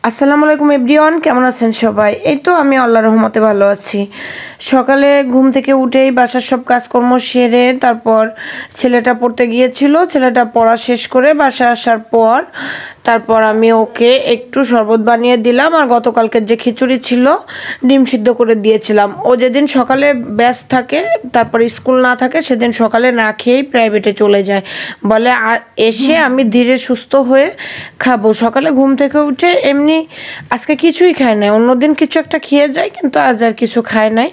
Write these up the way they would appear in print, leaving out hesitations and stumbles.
আসসালামু আলাইকুম এভরিওয়ান, কেমন আছেন সবাই? এই তো আমি আল্লাহর রহমতে ভালো আছি। সকালে ঘুম থেকে উঠেই বাসার সব কাজকর্ম সেরে তারপর ছেলেটা পড়তে গিয়েছিল, ছেলেটা পড়া শেষ করে বাসায় আসার পর তারপর আমি ওকে একটু শরবত বানিয়ে দিলাম, আর গতকালকের যে খিচুড়ি ছিল ডিম সিদ্ধ করে দিয়েছিলাম। ও যেদিন সকালে ব্যস্ত থাকে, তারপর স্কুল না থাকে, সেদিন সকালে না খেয়েই প্রাইভেটে চলে যায়, বলে আর এসে আমি ধীরে সুস্থ হয়ে খাবো। সকালে ঘুম থেকে উঠে এমনি আজকে কিছুই খায় নাই, অন্যদিন কিছু একটা খেয়ে যায়, কিন্তু আজ আর কিছু খায় নাই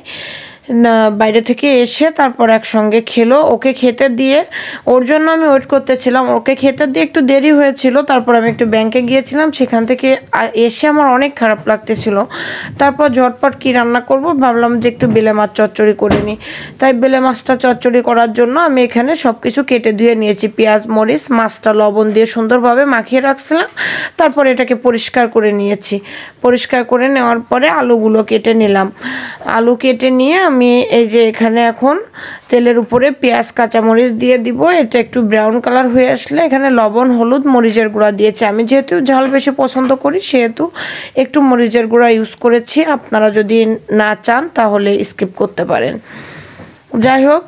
না। বাইরে থেকে এসে তারপর একসঙ্গে খেলো। ওকে খেতে দিয়ে, ওর জন্য আমি ওয়েট করতেছিলাম, ওকে খেতে দিয়ে একটু দেরি হয়েছিল। তারপর আমি একটু ব্যাংকে গিয়েছিলাম, সেখান থেকে এসে আমার অনেক খারাপ লাগতেছিল। তারপর ঝটপট কি রান্না করব ভাবলাম যে একটু বেলে মাছ চচ্চড়ি করে নিই। তাই বেলে মাছটা চচ্চড়ি করার জন্য আমি এখানে সব কিছু কেটে ধুয়ে নিয়েছি, পেঁয়াজ মরিচ, মাছটা লবণ দিয়ে সুন্দরভাবে মাখিয়ে রাখছিলাম। তারপর এটাকে পরিষ্কার করে নিয়েছি। পরিষ্কার করে নেওয়ার পরে আলুগুলো কেটে নিলাম। আলু কেটে নিয়ে আমি এই যে এখানে এখন তেলের উপরে পেঁয়াজ কাঁচামরিচ দিয়ে দিব। এটা একটু ব্রাউন কালার হয়ে আসলে এখানে লবণ, হলুদ, মরিচের গুঁড়া দিয়েছি। আমি যেহেতু ঝাল বেশি পছন্দ করি সেহেতু একটু মরিচের গুঁড়া ইউজ করেছি। আপনারা যদি না চান তাহলে স্কিপ করতে পারেন। যাই হোক,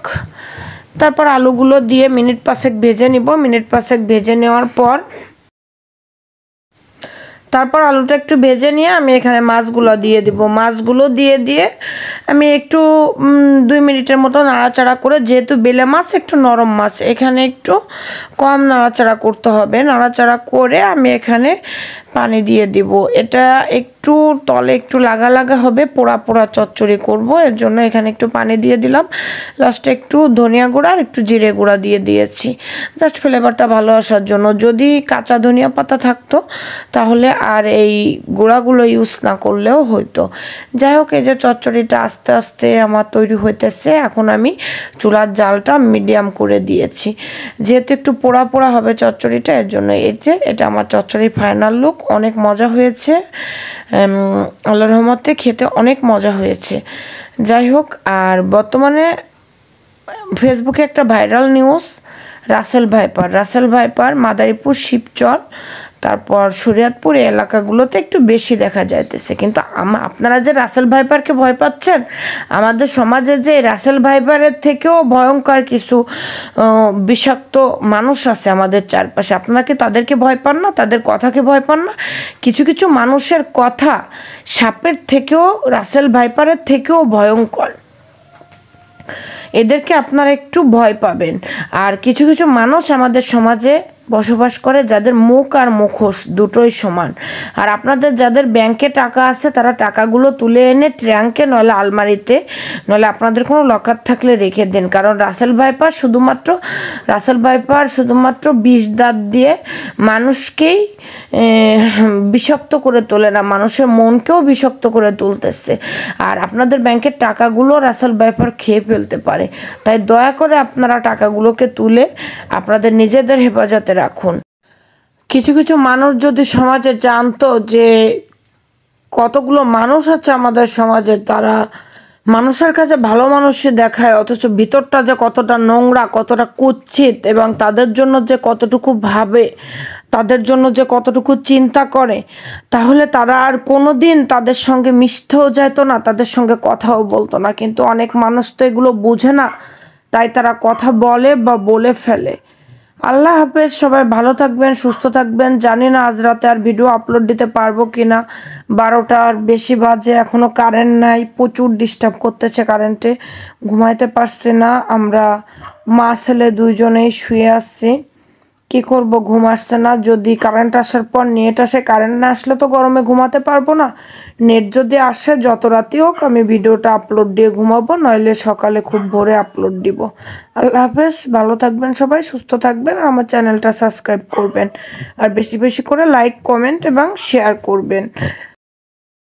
তারপর আলুগুলো দিয়ে মিনিট পাঁচেক ভেজে নিব। মিনিট পাঁচেক ভেজে নেওয়ার পর তারপর আলুটা একটু ভেজে নিয়ে আমি এখানে মাছগুলো দিয়ে দিব। মাছগুলো দিয়ে আমি একটু 2 মিনিটের মতো নাড়াচাড়া করে, যেহেতু বেলে মাছ একটু নরম মাছ, এখানে একটু কম নাড়াচাড়া করতে হবে। নাড়াচাড়া করে আমি এখানে পানি দিয়ে দিব। এটা একটু তলে একটু লাগা লাগা হবে, পোড়া পোড়া চচ্চড়ি করব, এর জন্য এখানে একটু পানি দিয়ে দিলাম। লাস্টে একটু ধনিয়া গুঁড়া আর একটু জিরে গুঁড়া দিয়ে দিয়েছি, জাস্ট ফ্লেভারটা ভালো আসার জন্য। যদি কাঁচা ধনিয়া পাতা থাকতো তাহলে আর এই গুঁড়াগুলো ইউজ না করলেও হইতো। যাই হোক, এই যে চচ্চড়িটা আস্তে আস্তে আমার তৈরি হইতেছে। এখন আমি চুলার জালটা মিডিয়াম করে দিয়েছি, যেহেতু একটু পোড়া পোড়া হবে চচ্চড়িটা, এর জন্য। এই যে এটা আমার চচ্চড়ির ফাইনাল লুক। অনেক মজা হয়েছে, আল্লাহর রহমতে খেতে অনেক মজা হয়েছে। যাই হোক, আর বর্তমানে ফেসবুকে একটা viral news, Russell viper Madaripur, Shibchar, তারপর শরীয়তপুর এই এলাকাগুলোতে একটু বেশি দেখা যাইতেছে। কিন্তু আপনারা যে রাসেল ভাইপারকে ভয় পাচ্ছেন, আমাদের সমাজে যে রাসেল ভাইপারের থেকেও ভয়ঙ্কর কিছু বিষাক্ত মানুষ আছে আমাদের চারপাশে। আপনারা কি তাদেরকে ভয় পান না? তাদের কথাকে ভয় পান না? কিছু কিছু মানুষের কথা সাপের থেকেও, রাসেল ভাইপারের থেকেও ভয়ঙ্কর। এদেরকে আপনারা একটু ভয় পাবেন। আর কিছু কিছু মানুষ আমাদের সমাজে বসবাস করে যাদের মুখ আর মুখোশ দুটোই সমান। আর আপনাদের যাদের ব্যাংকে টাকা আছে তারা টাকাগুলো তুলে এনে ট্রাঙ্কে নইলে আলমারিতে, নইলে আপনাদের কোনো লকার থাকলে রেখে দেন। কারণ রাসেল ভাইপার শুধুমাত্র বিষ দাঁত দিয়ে মানুষকেই বিষাক্ত করে তোলে না, মানুষের মনকেও বিষাক্ত করে তুলতেছে। আর আপনাদের ব্যাংকের টাকাগুলো রাসেল ভাইপার খেয়ে ফেলতে পারে। তাই দয়া করে আপনারা টাকাগুলোকে তুলে আপনাদের নিজেদের হেফাজতে রাখুন। কিছু কিছু মানুষ যদি সমাজে জানতো যে কতগুলো মানুষ আছে আমাদের সমাজে, তারা মানুষের কাছে ভালো মানুষই দেখায়, অথচ ভিতরটা যে কতটা নোংরা, কতটা কুৎসিত, এবং তাদের জন্য যে কতটুকু ভাবে, তাদের জন্য যে কতটুকু চিন্তা করে, তাহলে তারা আর কোনো দিন তাদের সঙ্গে মিশতেও যেত না, তাদের সঙ্গে কথাও বলতো না। কিন্তু অনেক মানুষ তো এগুলো বুঝে না, তাই তারা কথা বলে বা বলে ফেলে। আল্লাহ হাফেজ, সবাই ভালো থাকবেন, সুস্থ থাকবেন। জানি না আজ রাতে আর ভিডিও আপলোড দিতে পারবো কিনা, 12টার বেশি বাজে, এখনো কারেন্ট নাই, প্রচুর ডিস্টার্ব করতেছে কারেন্টে, ঘুমাইতে পারছি না। আমরা মা ছেলে দুইজনেই শুয়ে আসছি, কি করব, ঘুম আসছে না। যদি কারেন্ট আসার পর নেট আসে, কারেন্ট না আসলে তো গরমে ঘুমাতে পারবো না। নেট যদি আসে, যত রাতি হোক আমি ভিডিওটা আপলোড দিয়ে ঘুমাবো, নইলে সকালে খুব ভোরে আপলোড দিব। আল্লাহ হাফেজ, ভালো থাকবেন সবাই, সুস্থ থাকবেন। আমার চ্যানেলটা সাবস্ক্রাইব করবেন, আর বেশি বেশি করে লাইক, কমেন্ট এবং শেয়ার করবেন।